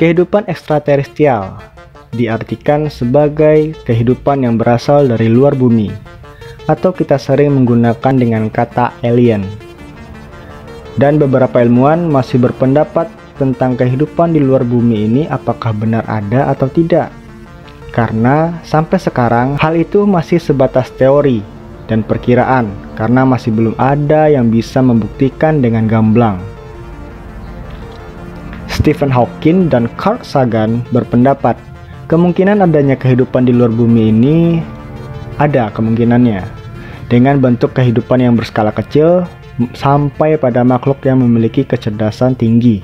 Kehidupan ekstraterestrial diartikan sebagai kehidupan yang berasal dari luar bumi, atau kita sering menggunakan dengan kata alien. Dan beberapa ilmuwan masih berpendapat tentang kehidupan di luar bumi ini apakah benar ada atau tidak. Karena sampai sekarang hal itu masih sebatas teori dan perkiraan, karena masih belum ada yang bisa membuktikan dengan gamblang. Stephen Hawking dan Carl Sagan berpendapat kemungkinan adanya kehidupan di luar bumi ini ada kemungkinannya, dengan bentuk kehidupan yang berskala kecil sampai pada makhluk yang memiliki kecerdasan tinggi.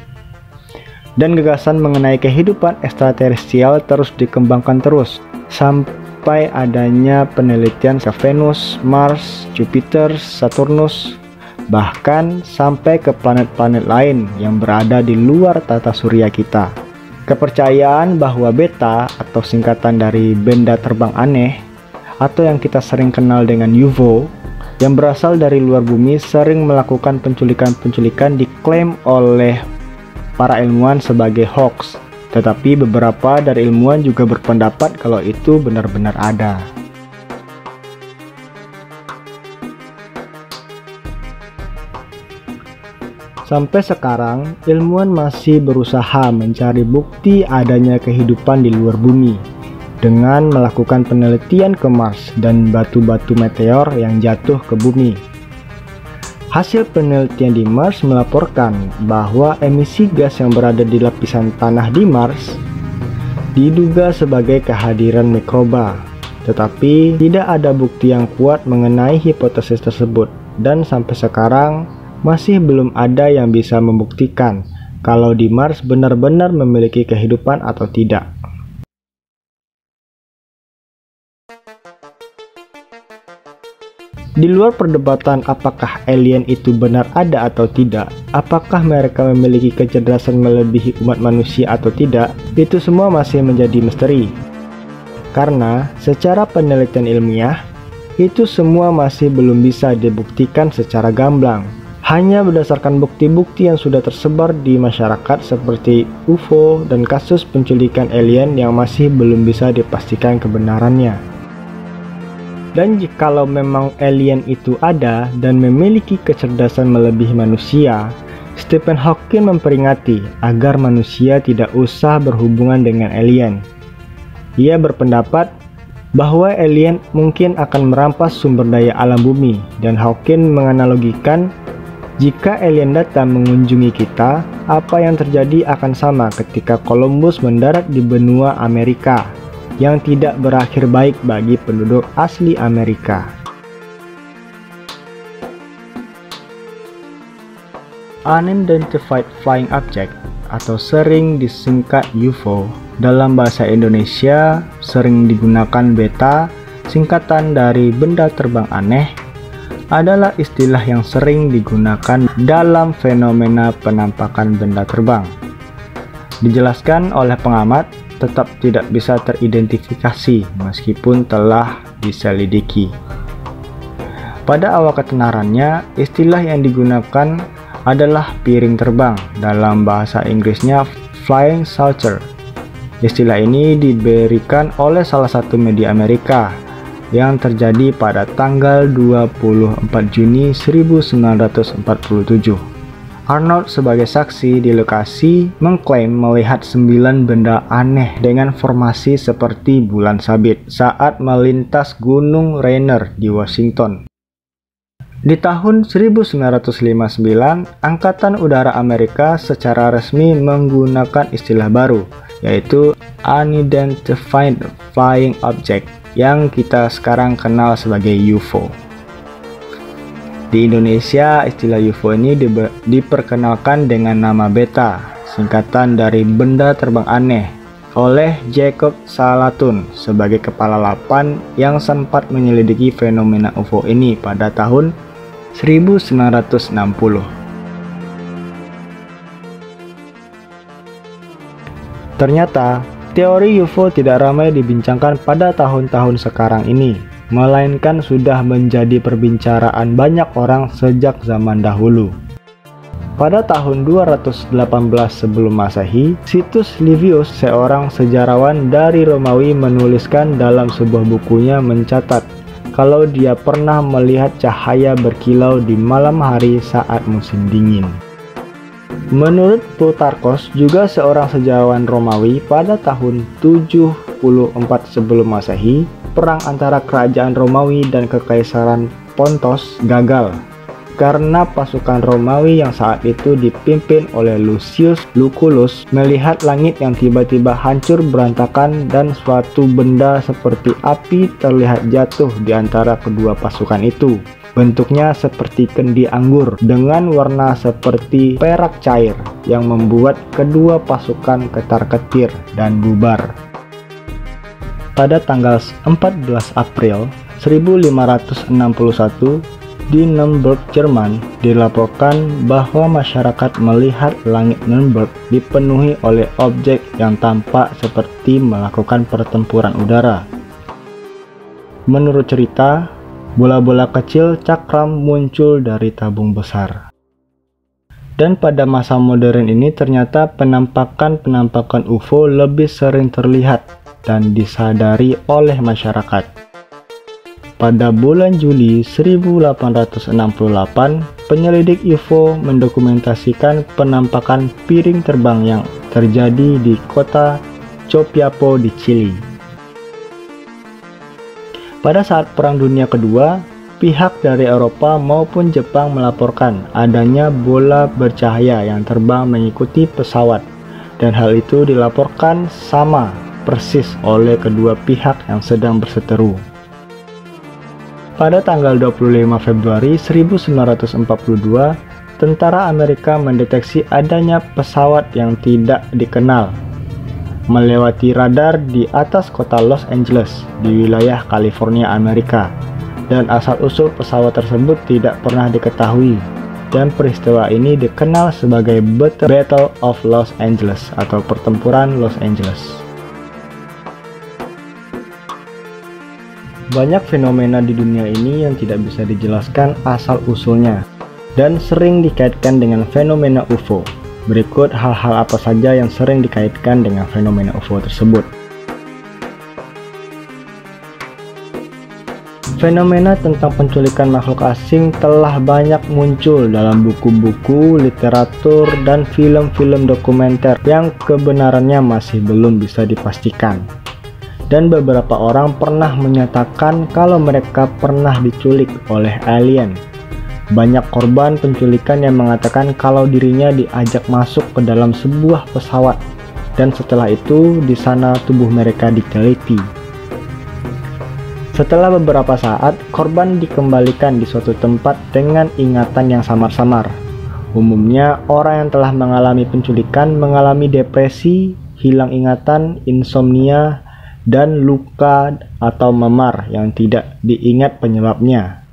Dan gagasan mengenai kehidupan ekstraterestrial terus dikembangkan terus sampai adanya penelitian ke Venus, Mars, Jupiter, Saturnus, bahkan sampai ke planet-planet lain yang berada di luar tata surya kita. Kepercayaan bahwa beta atau singkatan dari benda terbang aneh atau yang kita sering kenal dengan UFO yang berasal dari luar bumi sering melakukan penculikan-penculikan diklaim oleh para ilmuwan sebagai hoax, tetapi beberapa dari ilmuwan juga berpendapat kalau itu benar-benar ada. Sampai sekarang, ilmuwan masih berusaha mencari bukti adanya kehidupan di luar bumi dengan melakukan penelitian ke Mars dan batu-batu meteor yang jatuh ke bumi. Hasil penelitian di Mars melaporkan bahwa emisi gas yang berada di lapisan tanah di Mars diduga sebagai kehadiran mikroba, tetapi tidak ada bukti yang kuat mengenai hipotesis tersebut, dan sampai sekarang masih belum ada yang bisa membuktikan kalau di Mars benar-benar memiliki kehidupan atau tidak. Di luar perdebatan apakah alien itu benar ada atau tidak, apakah mereka memiliki kecerdasan melebihi umat manusia atau tidak, itu semua masih menjadi misteri. Karena secara penelitian ilmiah, itu semua masih belum bisa dibuktikan secara gamblang. Hanya berdasarkan bukti-bukti yang sudah tersebar di masyarakat seperti UFO dan kasus penculikan alien yang masih belum bisa dipastikan kebenarannya. Dan jikalau memang alien itu ada dan memiliki kecerdasan melebihi manusia, Stephen Hawking memperingati agar manusia tidak usah berhubungan dengan alien. Ia berpendapat bahwa alien mungkin akan merampas sumber daya alam bumi, dan Hawking menganalogikan jika alien datang mengunjungi kita, apa yang terjadi akan sama ketika Columbus mendarat di benua Amerika, yang tidak berakhir baik bagi penduduk asli Amerika. Unidentified Flying Object atau sering disingkat UFO dalam bahasa Indonesia sering digunakan beta, singkatan dari benda terbang aneh, adalah istilah yang sering digunakan dalam fenomena penampakan benda terbang. Dijelaskan oleh pengamat, tetap tidak bisa teridentifikasi meskipun telah diselidiki. Pada awal ketenarannya, istilah yang digunakan adalah piring terbang, dalam bahasa Inggrisnya flying saucer. Istilah ini diberikan oleh salah satu media Amerika yang terjadi pada tanggal 24 Juni 1947. Arnold sebagai saksi di lokasi mengklaim melihat 9 benda aneh dengan formasi seperti bulan sabit saat melintas Gunung Rainier di Washington. Di tahun 1959, Angkatan Udara Amerika secara resmi menggunakan istilah baru, yaitu Unidentified Flying Object yang kita sekarang kenal sebagai UFO. Di Indonesia, istilah UFO ini diperkenalkan dengan nama beta, singkatan dari benda terbang aneh, oleh Jacob Salatun sebagai kepala lapan yang sempat menyelidiki fenomena UFO ini pada tahun 1960. Ternyata, teori UFO tidak ramai dibincangkan pada tahun-tahun sekarang ini, melainkan sudah menjadi perbincangan banyak orang sejak zaman dahulu. Pada tahun 218 sebelum Masehi, Titus Livius, seorang sejarawan dari Romawi, menuliskan dalam sebuah bukunya mencatat kalau dia pernah melihat cahaya berkilau di malam hari saat musim dingin. Menurut Plutarkos, juga seorang sejarawan Romawi, pada tahun 74 sebelum Masehi, perang antara kerajaan Romawi dan kekaisaran Pontos gagal karena pasukan Romawi yang saat itu dipimpin oleh Lucius Lucullus melihat langit yang tiba-tiba hancur berantakan dan suatu benda seperti api terlihat jatuh di antara kedua pasukan itu. Bentuknya seperti kendi anggur dengan warna seperti perak cair yang membuat kedua pasukan ketar-ketir dan bubar. Pada tanggal 14 April 1561, di Nuremberg, Jerman, dilaporkan bahwa masyarakat melihat langit Nuremberg dipenuhi oleh objek yang tampak seperti melakukan pertempuran udara. Menurut cerita, bola-bola kecil cakram muncul dari tabung besar. Dan pada masa modern ini ternyata penampakan UFO lebih sering terlihat dan disadari oleh masyarakat. Pada bulan Juli 1868, penyelidik UFO mendokumentasikan penampakan piring terbang yang terjadi di kota Copiapó di Chili. Pada saat Perang Dunia Kedua, pihak dari Eropa maupun Jepang melaporkan adanya bola bercahaya yang terbang mengikuti pesawat, dan hal itu dilaporkan sama persis oleh kedua pihak yang sedang berseteru. Pada tanggal 25 Februari 1942, tentara Amerika mendeteksi adanya pesawat yang tidak dikenal melewati radar di atas kota Los Angeles di wilayah California, Amerika, dan asal-usul pesawat tersebut tidak pernah diketahui, dan peristiwa ini dikenal sebagai Battle of Los Angeles atau Pertempuran Los Angeles. Banyak fenomena di dunia ini yang tidak bisa dijelaskan asal-usulnya dan sering dikaitkan dengan fenomena UFO. Berikut hal-hal apa saja yang sering dikaitkan dengan fenomena UFO tersebut. Fenomena tentang penculikan makhluk asing telah banyak muncul dalam buku-buku, literatur, dan film-film dokumenter yang kebenarannya masih belum bisa dipastikan. Dan beberapa orang pernah menyatakan kalau mereka pernah diculik oleh alien. Banyak korban penculikan yang mengatakan kalau dirinya diajak masuk ke dalam sebuah pesawat, dan setelah itu di sana tubuh mereka diteliti. Setelah beberapa saat, korban dikembalikan di suatu tempat dengan ingatan yang samar-samar. Umumnya, orang yang telah mengalami penculikan mengalami depresi, hilang ingatan, insomnia, dan luka atau memar yang tidak diingat penyebabnya.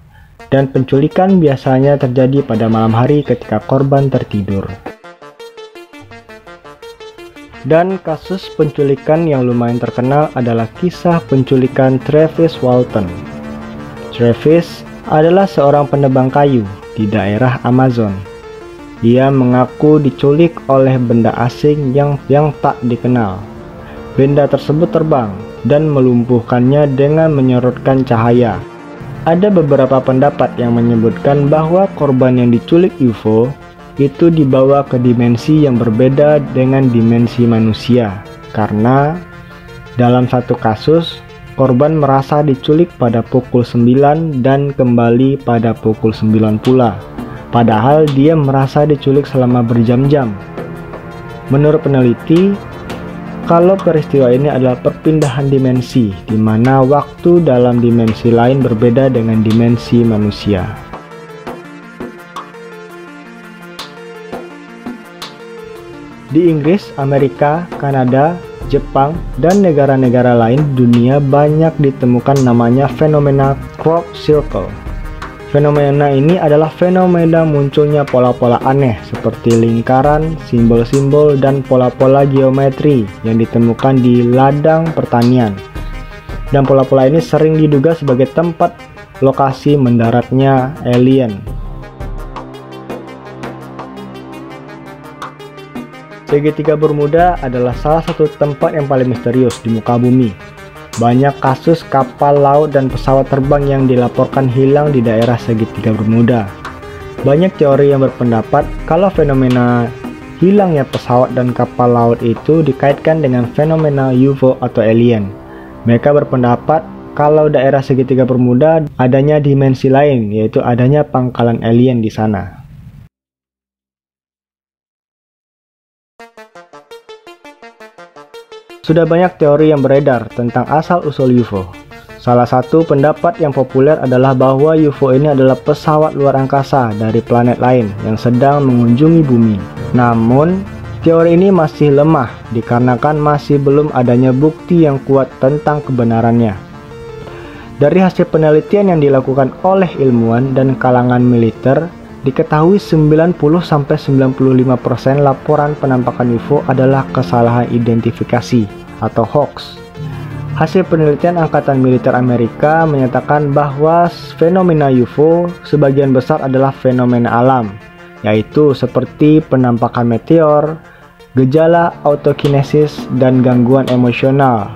Dan penculikan biasanya terjadi pada malam hari ketika korban tertidur. Dan kasus penculikan yang lumayan terkenal adalah kisah penculikan Travis Walton. Travis adalah seorang penebang kayu di daerah Amazon. Ia mengaku diculik oleh benda asing yang tak dikenal. Benda tersebut terbang dan melumpuhkannya dengan menyorotkan cahaya. Ada beberapa pendapat yang menyebutkan bahwa korban yang diculik UFO itu dibawa ke dimensi yang berbeda dengan dimensi manusia, karena dalam satu kasus korban merasa diculik pada pukul 9 dan kembali pada pukul 9 pula, padahal dia merasa diculik selama berjam-jam. Menurut peneliti, kalau peristiwa ini adalah perpindahan dimensi, di mana waktu dalam dimensi lain berbeda dengan dimensi manusia. Di Inggris, Amerika, Kanada, Jepang, dan negara-negara lain di dunia banyak ditemukan namanya fenomena crop circle. Fenomena ini adalah fenomena munculnya pola-pola aneh seperti lingkaran, simbol-simbol, dan pola-pola geometri yang ditemukan di ladang pertanian. Dan pola-pola ini sering diduga sebagai tempat lokasi mendaratnya alien. Segitiga Bermuda adalah salah satu tempat yang paling misterius di muka bumi. Banyak kasus kapal laut dan pesawat terbang yang dilaporkan hilang di daerah Segitiga Bermuda. Banyak teori yang berpendapat kalau fenomena hilangnya pesawat dan kapal laut itu dikaitkan dengan fenomena UFO atau alien. Mereka berpendapat kalau daerah Segitiga Bermuda adanya dimensi lain, yaitu adanya pangkalan alien di sana. Sudah banyak teori yang beredar tentang asal-usul UFO. Salah satu pendapat yang populer adalah bahwa UFO ini adalah pesawat luar angkasa dari planet lain yang sedang mengunjungi bumi. Namun, teori ini masih lemah dikarenakan masih belum adanya bukti yang kuat tentang kebenarannya. Dari hasil penelitian yang dilakukan oleh ilmuwan dan kalangan militer, diketahui 90-95% laporan penampakan UFO adalah kesalahan identifikasi atau hoax. Hasil penelitian Angkatan Militer Amerika menyatakan bahwa fenomena UFO sebagian besar adalah fenomena alam, yaitu seperti penampakan meteor, gejala autokinesis, dan gangguan emosional.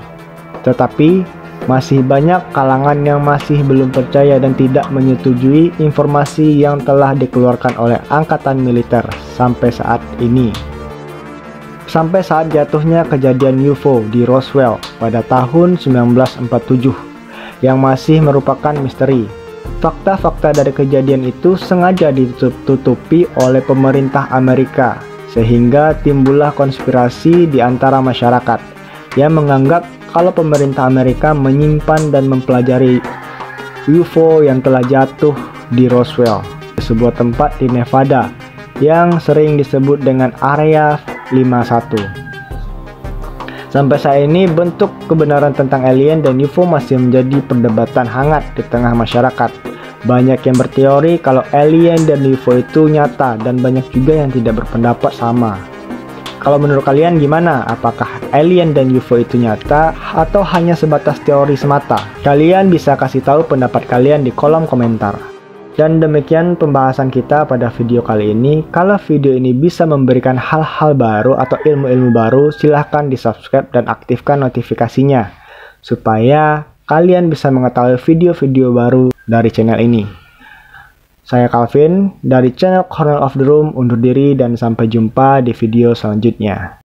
Tetapi, masih banyak kalangan yang masih belum percaya dan tidak menyetujui informasi yang telah dikeluarkan oleh Angkatan Militer sampai saat ini. Sampai saat jatuhnya kejadian UFO di Roswell pada tahun 1947 yang masih merupakan misteri. Fakta-fakta dari kejadian itu sengaja ditutupi oleh pemerintah Amerika sehingga timbullah konspirasi di antara masyarakat yang menganggap kalau pemerintah Amerika menyimpan dan mempelajari UFO yang telah jatuh di Roswell, sebuah tempat di Nevada yang sering disebut dengan Area 51. Sampai saat ini, bentuk kebenaran tentang alien dan UFO masih menjadi perdebatan hangat di tengah masyarakat. Banyak yang berteori kalau alien dan UFO itu nyata dan banyak juga yang tidak berpendapat sama. Kalau menurut kalian gimana? Apakah alien dan UFO itu nyata atau hanya sebatas teori semata? Kalian bisa kasih tahu pendapat kalian di kolom komentar. Dan demikian pembahasan kita pada video kali ini. Kalau video ini bisa memberikan hal-hal baru atau ilmu-ilmu baru, silahkan di-subscribe dan aktifkan notifikasinya supaya kalian bisa mengetahui video-video baru dari channel ini. Saya Calvin dari channel Corner of the Room undur diri dan sampai jumpa di video selanjutnya.